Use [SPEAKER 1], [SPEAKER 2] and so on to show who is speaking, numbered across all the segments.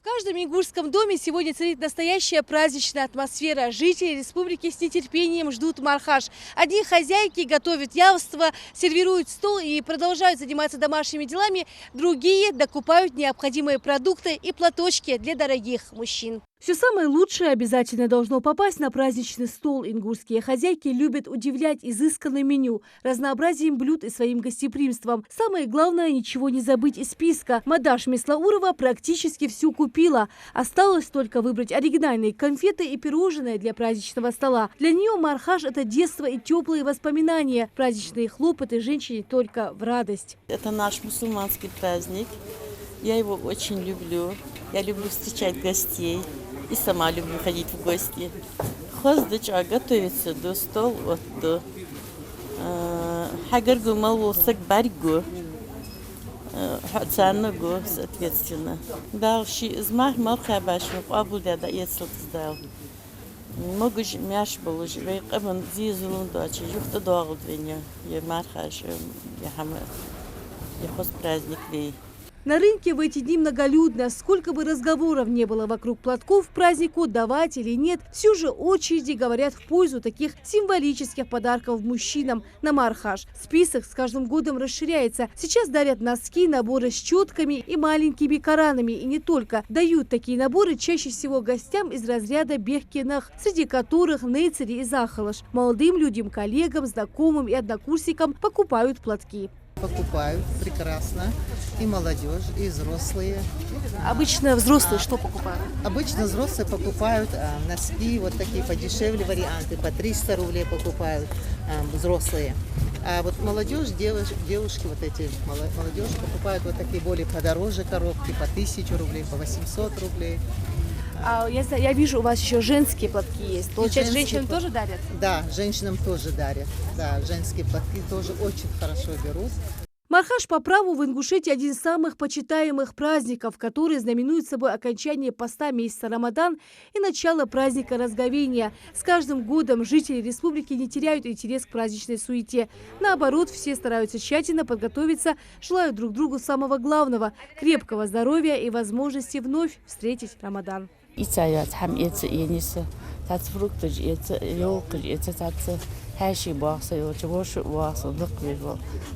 [SPEAKER 1] В каждом ингушском доме сегодня царит настоящая праздничная атмосфера. Жители республики с нетерпением ждут Мархаш. Одни хозяйки готовят явство, сервируют стол и продолжают заниматься домашними делами. Другие докупают необходимые продукты и платочки для дорогих мужчин. Все самое лучшее обязательно должно попасть на праздничный стол. Ингушские хозяйки любят удивлять изысканным меню, разнообразием блюд и своим гостеприимством. Самое главное, ничего не забыть из списка. Мадаш Меслаурова практически всю купила. Осталось только выбрать оригинальные конфеты и пирожные для праздничного стола. Для нее Мархаш – это детство и теплые воспоминания. Праздничные хлопоты женщине только в радость.
[SPEAKER 2] Это наш мусульманский праздник. Я его очень люблю. Я люблю встречать гостей. И сама люблю ходить в гости. Хоздыча готовится до стол от до. Хагаргу малосак баргу. Хацанагу, соответственно. Дальше из махмалхабашну абудада яцлтздал. Могуж мяш болуж. Вейкабан зизулун дачи. Юхта дагл двиня. Я мархаш. Я хама. Я хост праздник вей.
[SPEAKER 1] На рынке в эти дни многолюдно. Сколько бы разговоров не было вокруг платков празднику, давать или нет, все же очереди говорят в пользу таких символических подарков мужчинам на Мархаш. Список с каждым годом расширяется. Сейчас дарят носки, наборы с четками и маленькими коранами. И не только. Дают такие наборы чаще всего гостям из разряда бехкинах, среди которых нейцери и захалыш. Молодым людям, коллегам, знакомым и однокурсникам покупают платки.
[SPEAKER 3] Покупают прекрасно и молодежь, и взрослые.
[SPEAKER 1] Обычно взрослые что покупают?
[SPEAKER 3] Обычно взрослые покупают носки, вот такие подешевле варианты, по 300 рублей покупают взрослые. А вот молодежь, девушки вот эти, молодежь покупают вот такие более подороже коробки, по 1000 рублей, по 800 рублей.
[SPEAKER 1] Я вижу, у вас еще женские платки есть. Получается, женщинам тоже дарят?
[SPEAKER 3] Да, женщинам тоже дарят. Да, женские платки тоже очень хорошо берут.
[SPEAKER 1] Мархаш по праву в Ингушетии один из самых почитаемых праздников, который знаменует собой окончание поста месяца Рамадан и начало праздника Разговения. С каждым годом жители республики не теряют интерес к праздничной суете. Наоборот, все стараются тщательно подготовиться, желают друг другу самого главного – крепкого здоровья и возможности вновь встретить Рамадан.
[SPEAKER 4] هاشي باقصي وجوش واصل دقي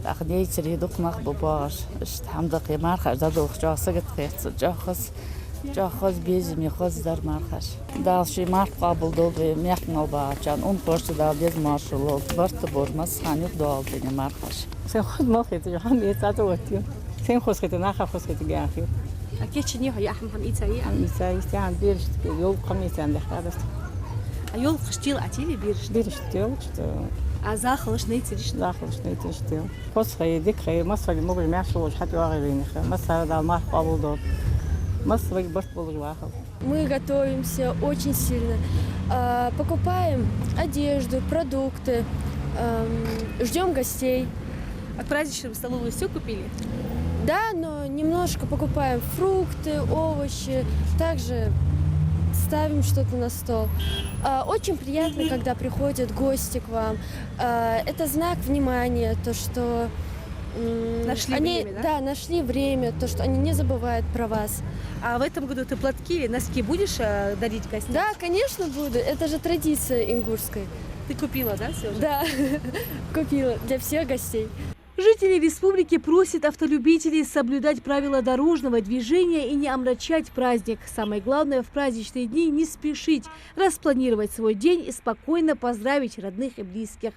[SPEAKER 4] أخذ يتري دق مخ بباش حمدق يمارخ زادو جاسقت خيط جاخذ بيزم يخذ در مارخش دال شي مارخ قابل دول ميخنال باچان اون پشت دال ديز مارشلو برت برمس خانيق دال دنيا مارخش سين خذ مخيت هم يتاتوتيو سين خذ خيت ناخ خذ خيت جاخي
[SPEAKER 1] أكيد شنيه يا أحمد هم إيتاي
[SPEAKER 4] عم بيرشت يول قميص عندك هذا
[SPEAKER 1] Ayol qishtil atili berish.
[SPEAKER 4] Berishdi,
[SPEAKER 1] Захалыш нейцериш.
[SPEAKER 4] Захалыш нейцеришdi. Хосхай дикхай масвали могли мяшо حتى واغلينخ. Масара да мах павлдо. Масвай борт болгвахал.
[SPEAKER 5] Мы готовимся очень сильно. Покупаем одежду, продукты, ждем гостей.
[SPEAKER 1] А к праздничному столу вы все купили?
[SPEAKER 5] Да, но немножко покупаем фрукты, овощи, также ставим что-то на стол. Очень приятно, когда приходят гости к вам. Это знак внимания, то, что они нашли время, то, что они не забывают про вас.
[SPEAKER 1] А в этом году ты платки или носки будешь дарить гостям?
[SPEAKER 5] Да, конечно, буду. Это же традиция ингушская.
[SPEAKER 1] Ты купила, да, все уже?
[SPEAKER 5] Да, купила для всех гостей.
[SPEAKER 1] Жители республики просят автолюбителей соблюдать правила дорожного движения и не омрачать праздник. Самое главное в праздничные дни не спешить, распланировать свой день и спокойно поздравить родных и близких.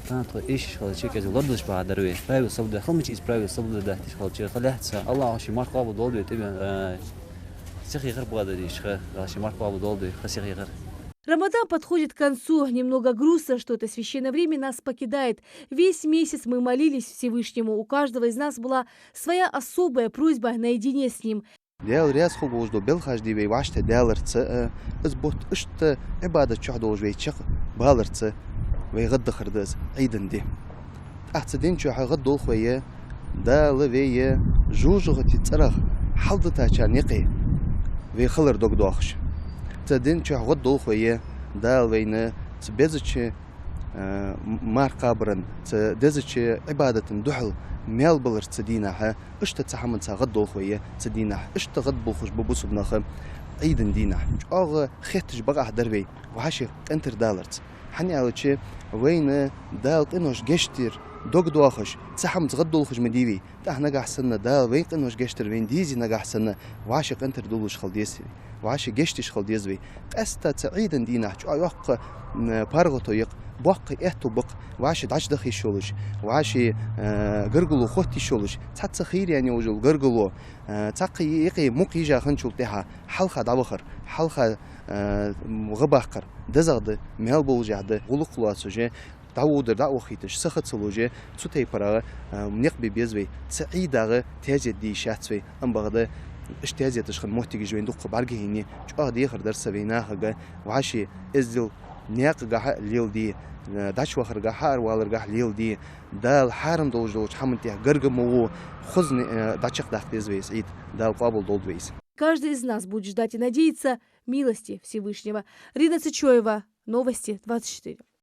[SPEAKER 6] تانتو إيش خلاص شيء كذا لردش بعد دروي برايو صبد خلمش إيش برايو صبد ده تخلص شيء خلاص الله عشان ما تقابل دولبي تبي سخي غير بقدر إيش خلاص عشان ما تقابل دولبي خسي غير.
[SPEAKER 1] Рамадан подходит к концу. Немного грустно, что это священное время нас покидает. Весь месяц мы молились Всевышнему. У каждого из нас была своя особая просьба наедине с ним.
[SPEAKER 7] ديال رياض خو وجدو بالخاج دي واشت دالرت ازبط اشت عباده تشحدو وجويتشق بالرت ويغد خردز عيدن دي احتدين شو غدو خويه دالويه جوجغتي تصرخ حلدتا چانيقي وي خلر دوغ دوخش تدين شو غدو خويه دال وين تبزتش مار قابرن تدزتش عبادة دحل ميل بلر تدينها اشت تحمل تغدو خويه تدينها اشت غد بوخش ببوس بنخ عيدن دينها اغ خيتش بقى دربي وحشي انتر دالرت حني على وين دالت انوش جشتر دوغ دوخش تحم تغدو خش مديوي تحنا قحسنا دال وين انوش جشتر وين ديزي نقحسنا وعاشق انتر دولش خلديسي وعاشق جشتش خلديزوي استا تعيدن دينها يق بارغتو يق بق اهتو بق وعاش داش دخي شولش وعاشي غرغلو خوتي شولش تاتس خير يعني وجل غرغلو تاقي يقي مقيجا خنشول تها حلقه دابخر حلقه غباقر دزغد ميل بولجاده غلقلاسوجه داودر دا وخيتش سختصلوجه تسوتي برا منيق بيزوي سعيداغه تجدي شاتوي ام بغده اشتيازي تشخن موتيجي جوين دوق بارغيني چو دي خر درس بيناخه وعاشي ازل نيق غا ليل دي داش وخر غا حار والر غا ليل دي دال حارم دولج حمنتي غرغمو خزن дачах дахтезвей сид дал قابل долдвейс.
[SPEAKER 1] Каждый из нас будет ждать и надеяться милости Всевышнего. Рина Цычоева, Новости 24.